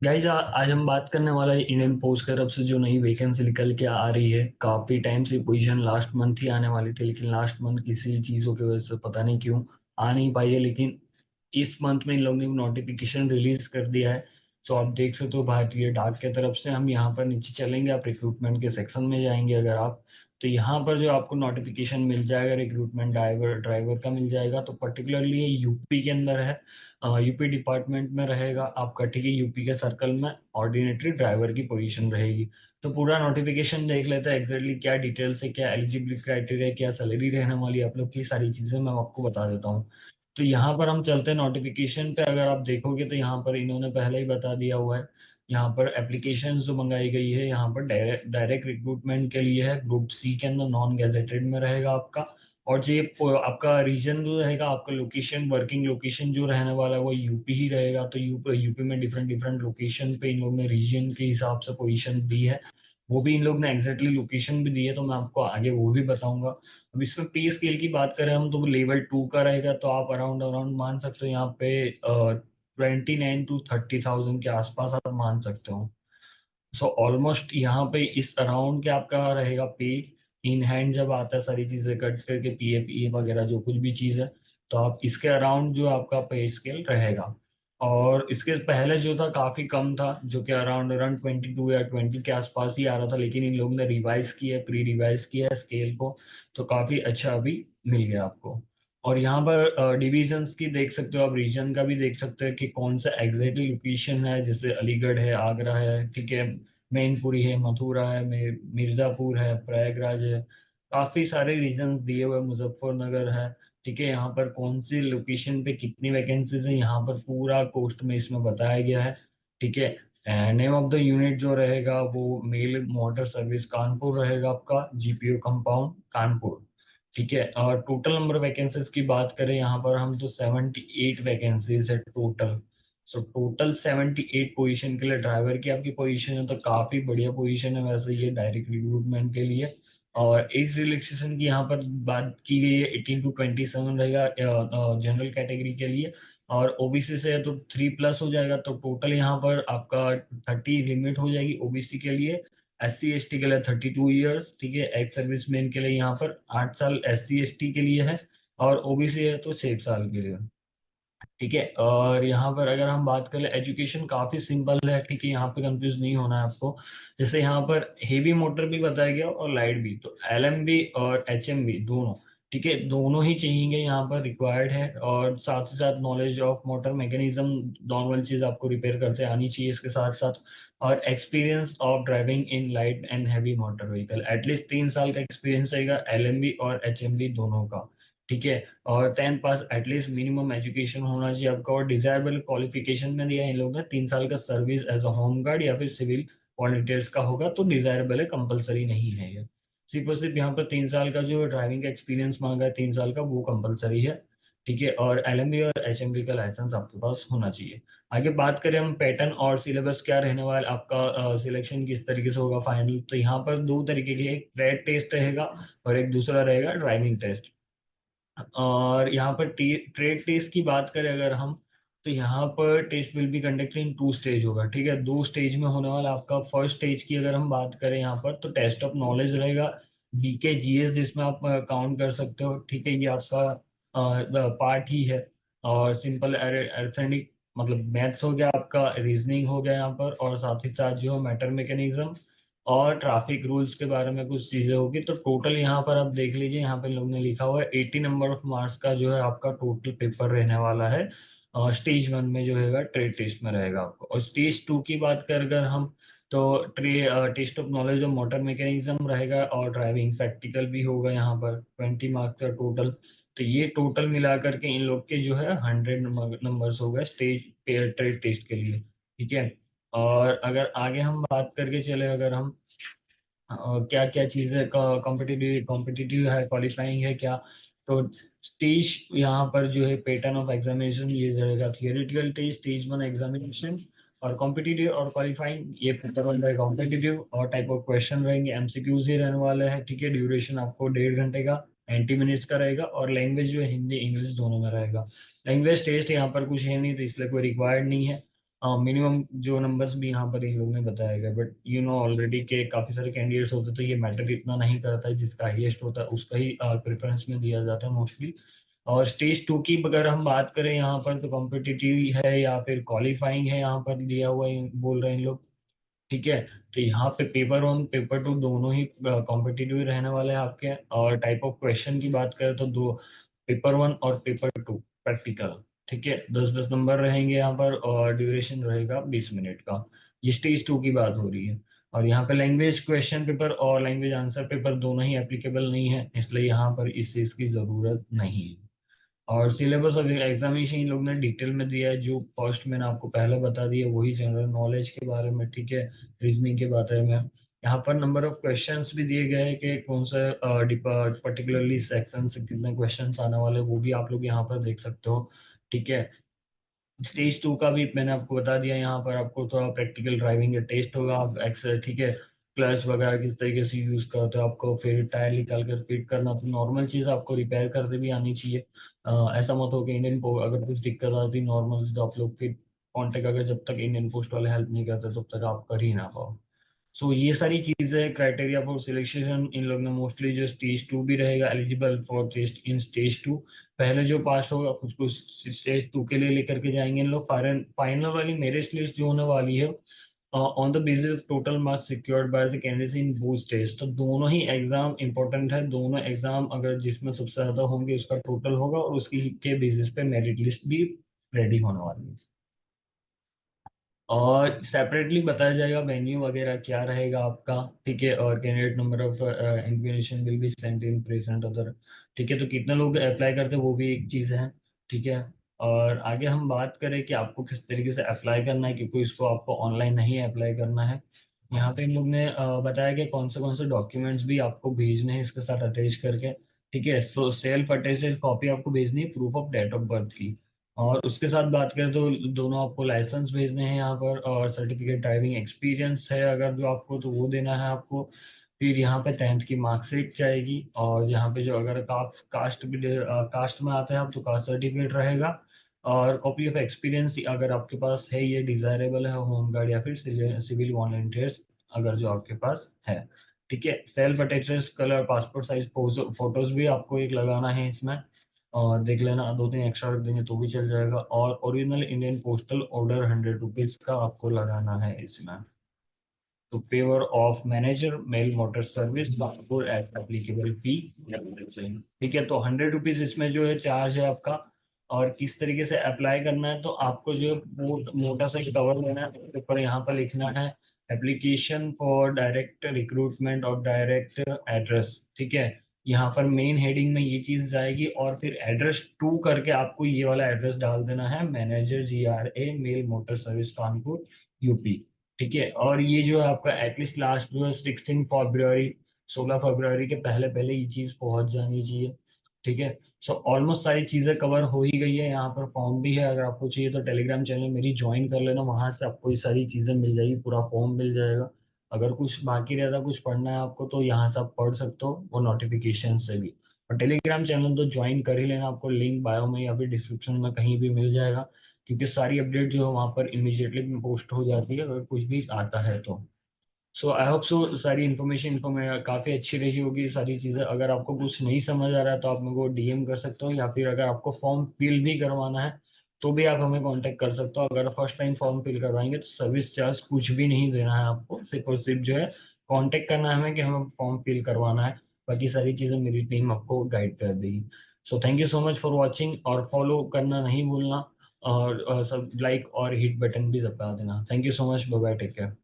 Guys आज हम बात करने वाला है इंडियन पोस्ट की तरफ से जो नई वैकेंसी निकल के आ रही है। काफी टाइम से पोजीशन लास्ट मंथ ही आने वाली थी, लेकिन लास्ट मंथ किसी चीजों की वजह से पता नहीं क्यों आ नहीं पाई है। लेकिन इस मंथ में इन लोगों ने नोटिफिकेशन रिलीज कर दिया है। सो आप देख सकते हो भारतीय डाक के तरफ से। हम यहाँ पर नीचे चलेंगे, आप रिक्रूटमेंट के सेक्शन में जाएंगे अगर आप, तो यहाँ पर जो आपको नोटिफिकेशन मिल जाएगा रिक्रूटमेंट ड्राइवर ड्राइवर का मिल जाएगा। तो पर्टिकुलरली ये यूपी के अंदर है, यूपी डिपार्टमेंट में रहेगा आपका, ठीक है। यूपी के सर्कल में ऑर्डिनेटरी ड्राइवर की पोजीशन रहेगी। तो पूरा नोटिफिकेशन देख लेते हैं एग्जैक्टली क्या डिटेल्स है, क्या एलिजिबिलिटी क्राइटेरिया है, क्या सैलरी रहने वाली है आप लोग की, सारी चीजें मैं आपको बता देता हूँ। तो यहाँ पर हम चलते हैं नोटिफिकेशन पे। अगर आप देखोगे तो यहाँ पर इन्होंने पहले ही बता दिया हुआ है। यहाँ पर एप्लीकेशन जो मंगाई गई है, यहाँ पर डायरेक्ट डायरेक्ट रिक्रूटमेंट के लिए है। ग्रुप सी के अंदर नॉन गैजेटेड में रहेगा आपका। और जो ये आपका रीजन जो रहेगा, आपका लोकेशन, वर्किंग लोकेशन जो रहने वाला है वो यूपी ही रहेगा। तो यूपी में डिफरेंट डिफरेंट लोकेशन पे इन लोगों ने रीजन के हिसाब से पोजीशन दी है। वो भी इन लोग ने एग्जैक्टली लोकेशन भी दी है, तो मैं आपको आगे वो भी बताऊंगा। अब इसमें पे स्केल की बात करें हम, तो लेवल 2 का रहेगा। तो आप अराउंड अराउंड मान सकते हो यहाँ पे 29 to 30,000 के आसपास आप मान सकते हो। सो ऑलमोस्ट यहाँ पे इस अराउंड के आपका रहेगा पे इन हैंड। जब आता है सारी चीजें कट करके, पीए वगैरह जो कुछ भी चीज है, तो आप इसके अराउंड जो आपका पे स्केल रहेगा। और इसके पहले जो था काफी कम था, जो कि अराउंड अराउंड 22 या 20 के आसपास ही आ रहा था। लेकिन इन लोगों ने रिवाइज किया है, प्री रिवाइज किया है स्केल को, तो काफी अच्छा अभी मिल गया आपको। और यहाँ पर डिविजन्स की देख सकते हो आप, रीजन का भी देख सकते हो कि कौन सा एग्जैक्टली लोकेशन है। जैसे अलीगढ़ है, आगरा है, ठीक है, मैनपुरी है, मथुरा है, मिर्जापुर है, प्रयागराज है। काफी सारे रीजन दिए हुए, मुजफ्फरनगर है, ठीक है। यहाँ पर कौन सी लोकेशन पे कितनी वैकेंसीज है, यहाँ पर पूरा पोस्ट में इसमें बताया गया है, ठीक है। नेम ऑफ द यूनिट जो रहेगा वो मेल मोटर सर्विस कानपुर रहेगा आपका, जीपीओ कंपाउंड कानपुर, ठीक है। और टोटल नंबर वैकेंसीज की बात करें यहाँ पर हम, तो 78 वैकेंसीज है टोटल। सो टोटल 78 पोजीशन के लिए ड्राइवर की आपकी पोजीशन है, तो काफी बढ़िया पोजीशन है वैसे ये डायरेक्ट रिक्रूटमेंट के लिए। और एज रिलैक्सेशन की यहाँ पर बात की गई है, 18 to 27 रहेगा जनरल कैटेगरी के लिए। और ओबीसी से है तो 3+ हो जाएगा। तो टोटल यहाँ पर आपका 30 लिमिट हो जाएगी ओबीसी के लिए। SC ST के लिए 32 ईयर्स, ठीक है। एक्स सर्विसमैन के लिए यहाँ पर 8 साल SC ST के लिए है। और ओबीसी है तो 6 साल के लिए, ठीक है। और यहाँ पर अगर हम बात करें, एजुकेशन काफी सिंपल है, ठीक है। यहाँ पे कंफ्यूज नहीं होना है आपको। जैसे यहाँ पर हेवी मोटर भी बताया गया और लाइट भी, तो LMB और HMB दोनों, ठीक है, दोनों ही चाहिए यहाँ पर रिक्वायर्ड है। और साथ ही साथ knowledge of motor mechanism, normal चीज आपको रिपेयर करते आनी चाहिए इसके साथ साथ। और experience of driving in light and heavy motor vehicle, at least 3 साल का एक्सपीरियंस रहेगा LMB और HMB दोनों का, ठीक है। और 10th पास एटलीस्ट मिनिमम एजुकेशन होना चाहिए आपका। और डिजायरेबल क्वालिफिकेशन में दिया इन लोगों ने 3 साल का service as a home guard या फिर सिविल वॉलंटियर्स का होगा, तो डिजायरेबल है, कंपलसरी नहीं है ये। सिर्फ और सिर्फ यहाँ पर 3 साल का जो ड्राइविंग का एक्सपीरियंस मांगा है 3 साल का, वो कंपलसरी है, ठीक है। और LMB और HMB का लाइसेंस आपके पास होना चाहिए। आगे बात करें हम पैटर्न और सिलेबस क्या रहने वाला है, आपका सिलेक्शन किस तरीके से होगा फाइनल, तो यहाँ पर दो तरीके के, एक ट्रेड टेस्ट रहेगा और एक दूसरा रहेगा ड्राइविंग टेस्ट। और यहाँ पर ट्रेड टेस्ट की बात करें अगर हम, तो यहाँ पर test will be conducted in 2 stage होगा, ठीक है। 2 स्टेज में होने वाला आपका। फर्स्ट स्टेज की अगर हम बात करें यहाँ पर, तो टेस्ट ऑफ नॉलेज रहेगा, BK GS, जिसमें आप काउंट कर सकते हो, ठीक है। ये आपका पार्ट ही है। और सिंपल अरिथमेटिक, मतलब मैथ्स हो गया आपका, रीजनिंग हो गया यहाँ पर, और साथ ही साथ जो मैटर मैकेनिज्म और ट्रैफिक रूल्स के बारे में कुछ चीजें होगी। तो टोटल यहाँ पर आप देख लीजिए, यहाँ पे लोग ने लिखा हुआ है 80 नंबर ऑफ मार्क्स का जो है आपका टोटल पेपर रहने वाला है। स्टेज 1 में जो है ट्रेड टेस्ट में रहेगा आपको। और स्टेज 2 की बात कर अगर हम, तो test of knowledge of motor mechanism रहेगा, और ड्राइविंग प्रैक्टिकल भी होगा यहाँ पर, 20 मार्क्स का टोटल। तो ये टोटल मिला करके इन लोग के जो है 100 नंबर्स हो गए स्टेज ट्रेड टेस्ट के लिए, ठीक है। और अगर आगे हम बात करके चले, अगर हम क्या क्या चीजें कॉम्पिटिटिव कॉम्पिटिटिव है, क्वालिफाइंग है क्या, तो स्टेज यहाँ पर जो है पैटर्न ऑफ एग्जामिनेशन ये रहेगा, थियोरेटिकल टेस्ट, स्टेज 1 एग्जामिनेशन, और कॉम्पिटिटिव और क्वालिफाइंग ये पेपर वन रहेगा कॉम्पिटिटिव। और टाइप ऑफ क्वेश्चन रहेंगे, MCQs ही रहने वाले हैं, ठीक है। ड्यूरेशन आपको 1.5 घंटे का, 90 मिनट्स का रहेगा। और लैंग्वेज जो है हिंदी इंग्लिश दोनों में रहेगा। लैंग्वेज टेस्ट यहाँ पर कुछ है नहीं, तो इसलिए कोई रिक्वायर्ड नहीं है। मिनिमम जो नंबर्स भी यहाँ पर इन लोगों ने बताया गया, बट यू नो ऑलरेडी के काफ़ी सारे कैंडिडेट्स होते तो ये मैटर इतना नहीं करता है, जिसका हाईएस्ट होता है उसका ही प्रेफरेंस में दिया जाता है मोस्टली। और स्टेज 2 की अगर हम बात करें यहाँ पर, तो कॉम्पिटिटिव है या फिर क्वालिफाइंग है यहाँ पर दिया हुआ है, बोल रहे हैं इन लोग। ठीक है, तो यहाँ पे पेपर 1 पेपर 2 दोनों ही कॉम्पिटिटिव रहने वाले हैं आपके। और टाइप ऑफ क्वेश्चन की बात करें तो दो, पेपर 1 और पेपर 2 प्रैक्टिकल। ठीक है, 10-10 नंबर रहेंगे यहाँ पर और ड्यूरेशन रहेगा 20 मिनट का। ये स्टेज 2 की बात हो रही है। और यहाँ पे लैंग्वेज क्वेश्चन पेपर और लैंग्वेज आंसर पेपर दोनों ही एप्लीकेबल नहीं है, इसलिए यहाँ पर इस चीज़ की ज़रूरत नहीं है। और सिलेबस ऑफ एग्जामिनेशन इन लोग ने डिटेल में दिया है, जो फर्स्ट मैंने आपको पहले बता दिया वही जनरल नॉलेज के बारे में। ठीक है, रीजनिंग के बारे में। यहाँ पर नंबर ऑफ क्वेश्चंस भी दिए गए हैं कि कौन सा पर्टिकुलरली सेक्शन से कितने क्वेश्चंस आने वाले हैं, वो भी आप लोग यहाँ पर देख सकते हो। ठीक है, स्टेज 2 का भी मैंने आपको बता दिया। यहाँ पर आपको थोड़ा प्रैक्टिकल ड्राइविंग का टेस्ट होगा, आप एक्सर ठीक है, क्लच वगैरह किस तरीके से यूज करते हो, आपको फिर टायर निकाल कर फिट करना, तो नॉर्मल चीज़ आपको रिपेयर करते भी आनी चाहिए। ऐसा मत हो कि इंडियन अगर कुछ दिक्कत आती नॉर्मल, तो आप लोग फिर कॉन्टेक्ट, अगर जब तक इंडियन पोस्ट वाले हेल्प नहीं करते तब तक आप कर ही ना पाओ। सो ये सारी चीजें क्राइटेरिया फॉर सिलेक्शन इन लोग ने मोस्टली, जो स्टेज 2 भी रहेगा eligible for test in stage 2, पहले जो पास होगा उसको स्टेज 2 के लिए लेकर के जाएंगे इन लोग। फाइनल वाली मेरिट लिस्ट जो होने वाली है on the basis of total marks secured by the candidates in both stage. तो दोनों ही एग्जाम इंपॉर्टेंट है, दोनों एग्जाम अगर जिसमें सबसे ज्यादा होंगे उसका टोटल होगा और उसकी के बेसिस पे मेरिट लिस्ट भी रेडी होने वाली है। और सेपरेटली बताया जाएगा वेन्यू वगैरह क्या रहेगा आपका। ठीक है, और candidate number of invitation will be sent in present other. ठीक है, तो कितने लोग अप्लाई करते हैं वो भी एक चीज़ है। ठीक है, और आगे हम बात करें कि आपको किस तरीके से अप्लाई करना है, क्योंकि इसको आपको ऑनलाइन नहीं अप्लाई करना है। यहाँ पे इन लोग ने बताया कि कौन से डॉक्यूमेंट्स भी आपको भेजने हैं इसके साथ अटैच करके। ठीक है, तो सेल्फ अटेस्टेड कॉपी आपको भेजनी है proof of date of birth की। और उसके साथ बात करें तो दोनों आपको लाइसेंस भेजने हैं यहाँ पर, और सर्टिफिकेट ड्राइविंग एक्सपीरियंस है अगर जो आपको, तो वो देना है आपको। फिर यहाँ पे 10th की मार्कशीट जाएगी, और यहाँ पे जो अगर आप कास्ट भी कास्ट में आते हैं आप, तो कास्ट सर्टिफिकेट रहेगा। और कॉपी ऑफ एक्सपीरियंस अगर आपके पास है, ये डिजायरेबल है, होम गार्ड या फिर सिविल वॉलंटियर्स अगर जो आपके पास है। ठीक है, self attested colour passport size photos भी आपको एक लगाना है इसमें। और देख लेना, 2-3 एक्स्ट्रा रख देंगे तो भी चल जाएगा। और original Indian postal order 100 rupees का आपको लगाना है इसमें। तो favour of manager mail motor service Kanpur as applicable fee. ठीक है, तो 100 रुपीज इसमें जो है चार्ज है आपका। और किस तरीके से अप्लाई करना है, तो आपको जो है मोटा सा कवर लेना है, ऊपर यहाँ पर लिखना है एप्लीकेशन फॉर डायरेक्ट रिक्रूटमेंट और डायरेक्ट एड्रेस। ठीक है, यहाँ पर मेन हेडिंग में ये चीज जाएगी, और फिर एड्रेस 2 करके आपको ये वाला एड्रेस डाल देना है, manager GRA mail motor service Kanpur UP. ठीक है, और ये जो है आपका एटलीस्ट लास्ट जो है 16 फरवरी, 16 फरवरी के पहले पहले ये चीज पहुंच जानी चाहिए। ठीक है, सो ऑलमोस्ट सारी चीजें कवर हो ही गई है। यहाँ पर फॉर्म भी है, अगर आपको चाहिए तो टेलीग्राम चैनल मेरी ज्वाइन कर लेना, वहां से आपको ये सारी चीजें मिल जाएगी, पूरा फॉर्म मिल जाएगा। अगर कुछ बाकी रहता, कुछ पढ़ना है आपको, तो यहाँ से आप पढ़ सकते हो वो नोटिफिकेशन से भी। और टेलीग्राम चैनल तो ज्वाइन कर ही लेना, आपको लिंक बायो में या फिर डिस्क्रिप्शन में कहीं भी मिल जाएगा, क्योंकि सारी अपडेट जो है वहाँ पर इमीडिएटली पोस्ट हो जाती है अगर कुछ भी आता है तो। सो आई होप सो सारी इन्फॉर्मेशन काफ़ी अच्छी रही होगी सारी चीज़ें। अगर आपको कुछ नहीं समझ आ रहा है तो आप मेरे को DM कर सकते हो, या फिर अगर आपको फॉर्म फिल भी करवाना है तो भी आप हमें कांटेक्ट कर सकते हो। अगर फर्स्ट टाइम फॉर्म फिल करवाएंगे तो सर्विस चार्ज कुछ भी नहीं देना है आपको, सिर्फ और सिर्फ जो है कांटेक्ट करना है हमें कि हमें फॉर्म फिल करवाना है। बाकी सारी चीज़ें मेरी टीम आपको गाइड कर देगी। So thank you so much for watching, और फॉलो करना नहीं भूलना। और सब लाइक और हिट बटन भी दबा देना। Thank you so much, bye bye, take care.